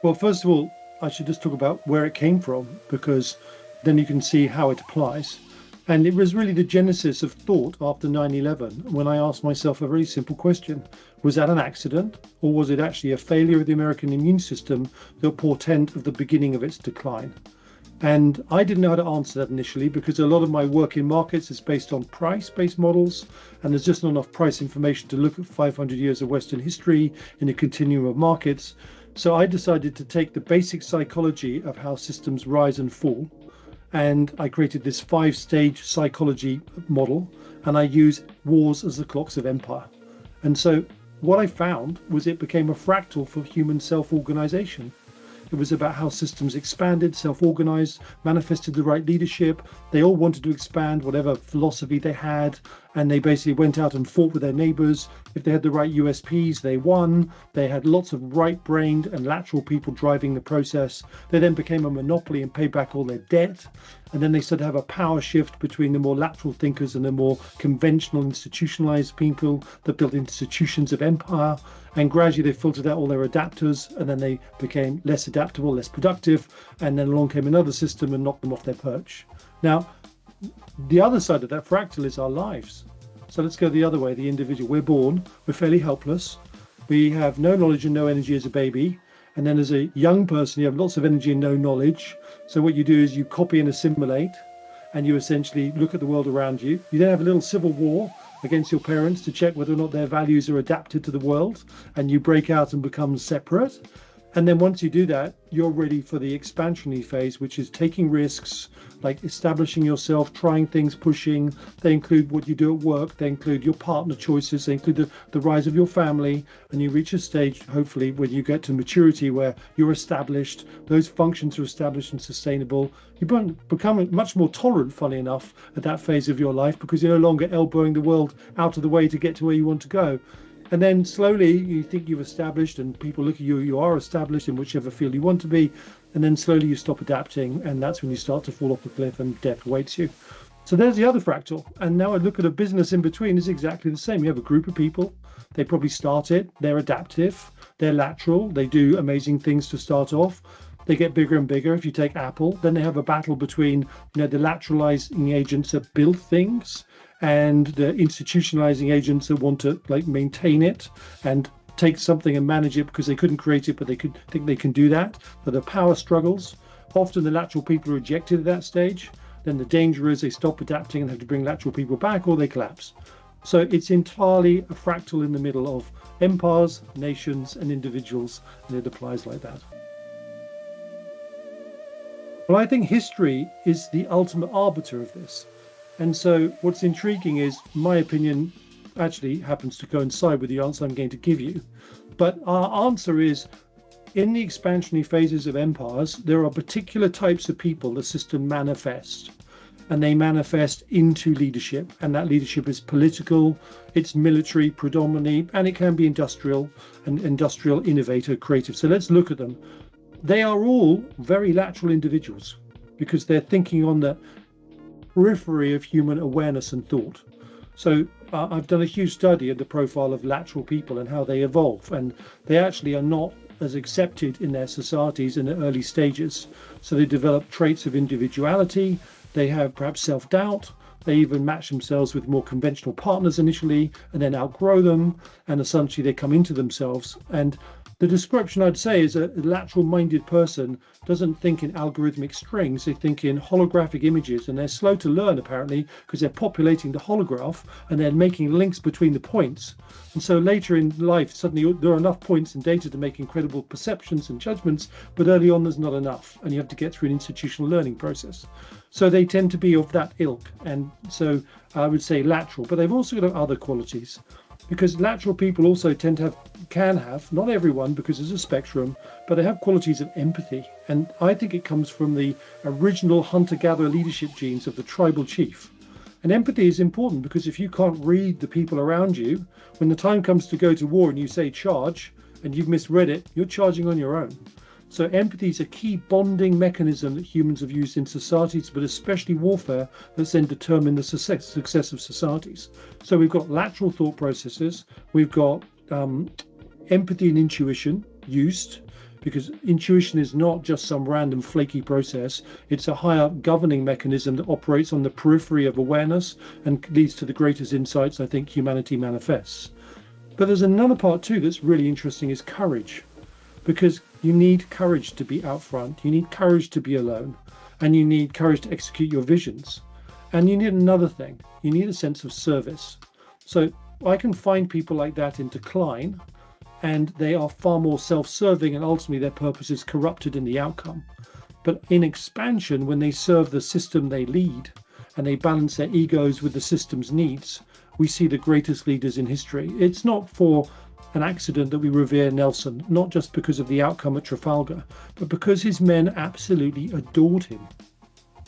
Well, first of all, I should just talk about where it came from, because then you can see how it applies. And it was really the genesis of thought after 9/11 when I asked myself a very simple question. Was that an accident, or was it actually a failure of the American immune system that portend of the beginning of its decline? And I didn't know how to answer that initially because a lot of my work in markets is based on price-based models, and there's just not enough price information to look at 500 years of Western history in a continuum of markets. So I decided to take the basic psychology of how systems rise and fall, and I created this 5-stage psychology model, and I use wars as the clocks of empire. And so what I found was it became a fractal for human self-organization. It was about how systems expanded, self-organized, manifested the right leadership. They all wanted to expand whatever philosophy they had, and they basically went out and fought with their neighbors. If they had the right USPs, they won. They had lots of right-brained and lateral people driving the process. They then became a monopoly and paid back all their debt. And then they started to have a power shift between the more lateral thinkers and the more conventional, institutionalized people that built institutions of empire. And gradually they filtered out all their adapters, and then they became less adaptable, less productive. And then along came another system and knocked them off their perch. Now, the other side of that fractal is our lives. So let's go the other way, the individual. We're born, we're fairly helpless. We have no knowledge and no energy as a baby. And then as a young person, you have lots of energy and no knowledge. So what you do is you copy and assimilate, and you essentially look at the world around you. You then have a little civil war against your parents to check whether or not their values are adapted to the world, and you break out and become separate. And then once you do that, you're ready for the expansionary phase, which is taking risks, like establishing yourself, trying things, pushing. They include what you do at work. They include your partner choices. They include the rise of your family. And you reach a stage, hopefully, when you get to maturity where you're established, those functions are established and sustainable. You become much more tolerant, funny enough, at that phase of your life, because you're no longer elbowing the world out of the way to get to where you want to go. And then slowly you think you've established, and people look at you, you are established in whichever field you want to be. And then slowly you stop adapting, and that's when you start to fall off the cliff and death awaits you. So there's the other fractal. And now I look at a business in between, is exactly the same. You have a group of people, they probably start it, they're adaptive, they're lateral, they do amazing things to start off. They get bigger and bigger. If you take Apple, then they have a battle between, the lateralizing agents that build things and the institutionalizing agents that want to maintain it and take something and manage it because they couldn't create it, but they could think they can do that. But the power struggles. Often the lateral people are rejected at that stage. Then the danger is they stop adapting and have to bring lateral people back, or they collapse. So it's entirely a fractal in the middle of empires, nations, and individuals, and it applies like that. Well, I think history is the ultimate arbiter of this. And so what's intriguing is my opinion actually happens to coincide with the answer I'm going to give you. But our answer is, in the expansionary phases of empires, there are particular types of people the system manifests, and they manifest into leadership. And that leadership is political, it's military predominantly, and it can be industrial and industrial innovator, creative. So let's look at them. They are all very lateral individuals because they're thinking on the periphery of human awareness and thought. So I've done a huge study of the profile of lateral people and how they evolve, and they actually are not as accepted in their societies in the early stages. So they develop traits of individuality, they have perhaps self-doubt, they even match themselves with more conventional partners initially and then outgrow them, and essentially they come into themselves. And the description I'd say is a lateral-minded person doesn't think in algorithmic strings, they think in holographic images, and they're slow to learn apparently because they're populating the holograph and they're making links between the points. And so later in life, suddenly there are enough points and data to make incredible perceptions and judgments, but early on there's not enough, and you have to get through an institutional learning process. So they tend to be of that ilk, and so I would say lateral, but they've also got other qualities. Because lateral people also can have, not everyone because there's a spectrum, but they have qualities of empathy. And I think it comes from the original hunter-gatherer leadership genes of the tribal chief. And empathy is important because if you can't read the people around you, when the time comes to go to war and you say charge, and you've misread it, you're charging on your own. So empathy is a key bonding mechanism that humans have used in societies, but especially warfare, that's then determined the success of societies. So we've got lateral thought processes, we've got empathy and intuition used, because intuition is not just some random flaky process. It's a higher governing mechanism that operates on the periphery of awareness and leads to the greatest insights I think humanity manifests. But there's another part too that's really interesting, is courage, because you need courage to be out front, you need courage to be alone, and you need courage to execute your visions. And you need another thing, you need a sense of service. So I can find people like that in decline, and they are far more self-serving, and ultimately their purpose is corrupted in the outcome. But in expansion, when they serve the system they lead and they balance their egos with the system's needs, we see the greatest leaders in history. It's not for an accident that we revere Nelson, not just because of the outcome at Trafalgar, but because his men absolutely adored him.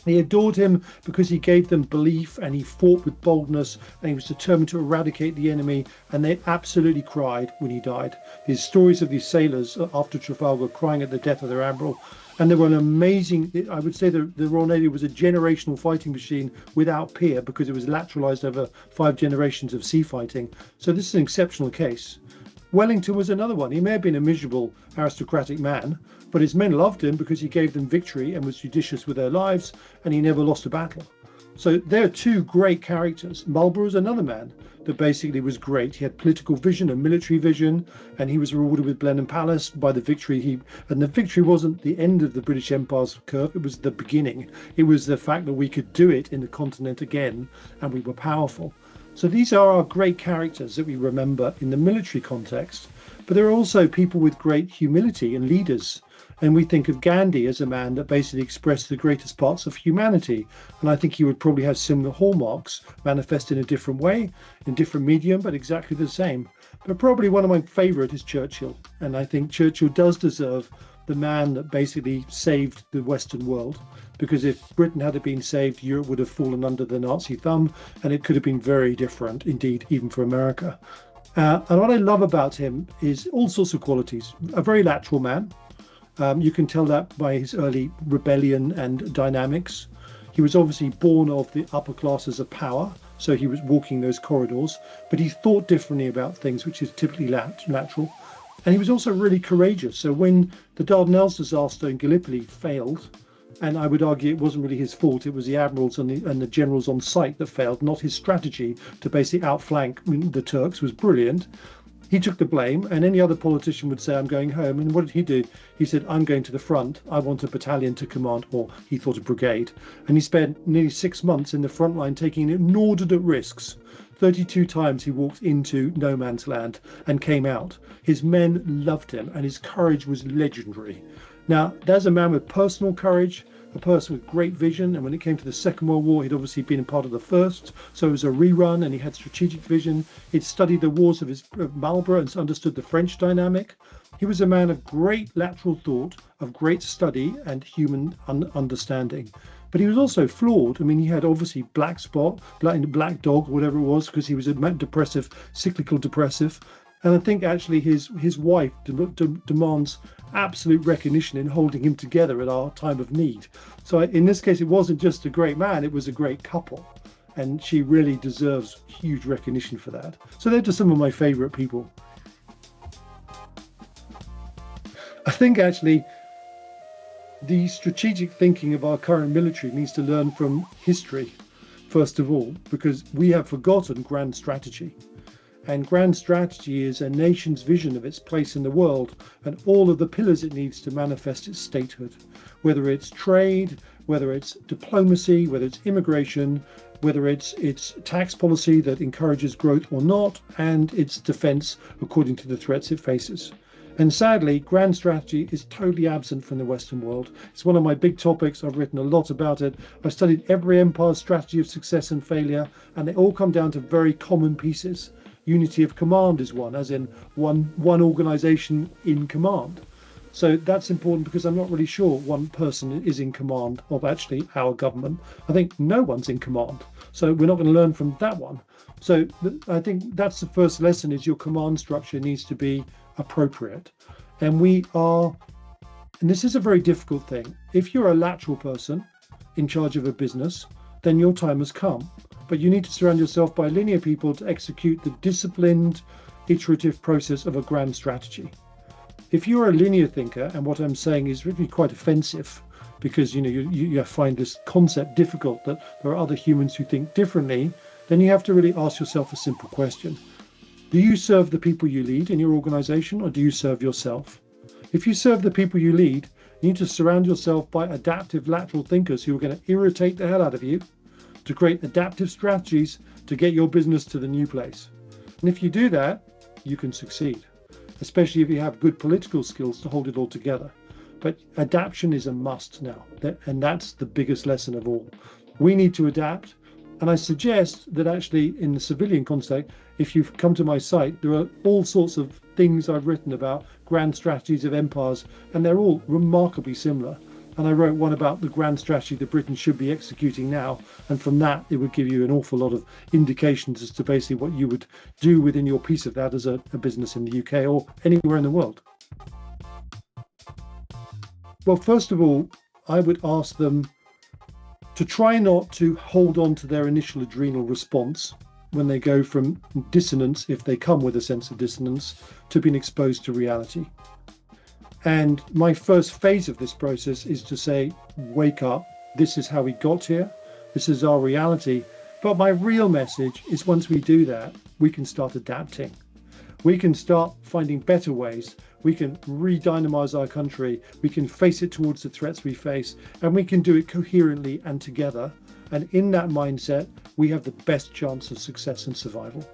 They adored him because he gave them belief, and he fought with boldness, and he was determined to eradicate the enemy, and they absolutely cried when he died. His stories of these sailors after Trafalgar crying at the death of their admiral, and they were an amazing, I would say the Royal Navy was a generational fighting machine without peer, because it was lateralized over 5 generations of sea fighting. So this is an exceptional case. Wellington was another one. He may have been a miserable aristocratic man, but his men loved him because he gave them victory and was judicious with their lives, and he never lost a battle. So there are 2 great characters. Marlborough is another man that basically was great. He had political vision and military vision, and he was rewarded with Blenheim Palace by the victory. And the victory wasn't the end of the British Empire's curve, it was the beginning. It was the fact that we could do it in the continent again, and we were powerful. So these are our great characters that we remember in the military context. But there are also people with great humility and leaders. And we think of Gandhi as a man that basically expressed the greatest parts of humanity. And I think he would probably have similar hallmarks, manifest in a different way, in different medium, but exactly the same. But probably one of my favorite is Churchill. And I think Churchill does deserve the man that basically saved the Western world. Because if Britain had been saved, Europe would have fallen under the Nazi thumb, and it could have been very different, indeed, even for America. And what I love about him is all sorts of qualities. A very lateral man. You can tell that by his early rebellion and dynamics. He was obviously born of the upper classes of power, so he was walking those corridors, but he thought differently about things, which is typically lateral. And he was also really courageous. So when the Dardanelles disaster in Gallipoli failed, and I would argue it wasn't really his fault, it was the admirals and the generals on site that failed, not his strategy to basically outflank the Turks was brilliant. He took the blame, and any other politician would say, I'm going home. And what did he do? He said, I'm going to the front. I want a battalion to command, or he thought a brigade. And he spent nearly 6 months in the front line taking inordinate risks. 32 times he walked into no man's land and came out. His men loved him, and his courage was legendary. Now, there's a man with personal courage, a person with great vision, and when it came to the Second World War, he'd obviously been a part of the First, so it was a rerun, and he had strategic vision. He'd studied the wars of Marlborough and understood the French dynamic. He was a man of great lateral thought, of great study and human understanding. But he was also flawed. I mean, he had obviously black spot, black dog, whatever it was, because he was a depressive, cyclical depressive. And I think actually his wife demands absolute recognition in holding him together at our time of need. So in this case, it wasn't just a great man, it was a great couple. And she really deserves huge recognition for that. So they're just some of my favorite people. I think actually the strategic thinking of our current military needs to learn from history, first of all, because we have forgotten grand strategy. And grand strategy is a nation's vision of its place in the world and all of the pillars it needs to manifest its statehood, whether it's trade, whether it's diplomacy, whether it's immigration, whether it's tax policy that encourages growth or not, and its defense according to the threats it faces. And sadly, grand strategy is totally absent from the Western world. It's one of my big topics. I've written a lot about it. I've studied every empire's strategy of success and failure, and they all come down to very common pieces. Unity of command is one, as in one organization in command. So that's important because I'm not really sure one person is in command of actually our government. I think no one's in command. So we're not going to learn from that one. So I think that's the first lesson, is your command structure needs to be appropriate. And this is a very difficult thing. If you're a lateral person in charge of a business, then your time has come. But you need to surround yourself by linear people to execute the disciplined, iterative process of a grand strategy. If you're a linear thinker, and what I'm saying is really quite offensive, because you find this concept difficult, that there are other humans who think differently, then you have to really ask yourself a simple question. Do you serve the people you lead in your organization, or do you serve yourself? If you serve the people you lead, you need to surround yourself by adaptive lateral thinkers who are going to irritate the hell out of you to create adaptive strategies to get your business to the new place. And if you do that, you can succeed, especially if you have good political skills to hold it all together. But adaptation is a must now, and that's the biggest lesson of all. We need to adapt. And I suggest that actually in the civilian context, if you've come to my site, there are all sorts of things I've written about grand strategies of empires, and they're all remarkably similar. And I wrote one about the grand strategy that Britain should be executing now. And from that, it would give you an awful lot of indications as to basically what you would do within your piece of that as a business in the UK or anywhere in the world. Well, first of all, I would ask them to try not to hold on to their initial adrenal response when they go from dissonance, if they come with a sense of dissonance, to being exposed to reality. And my first phase of this process is to say, wake up, this is how we got here, this is our reality. But my real message is once we do that, we can start adapting. We can start finding better ways. We can re-dynamize our country. We can face it towards the threats we face, and we can do it coherently and together. And in that mindset, we have the best chance of success and survival.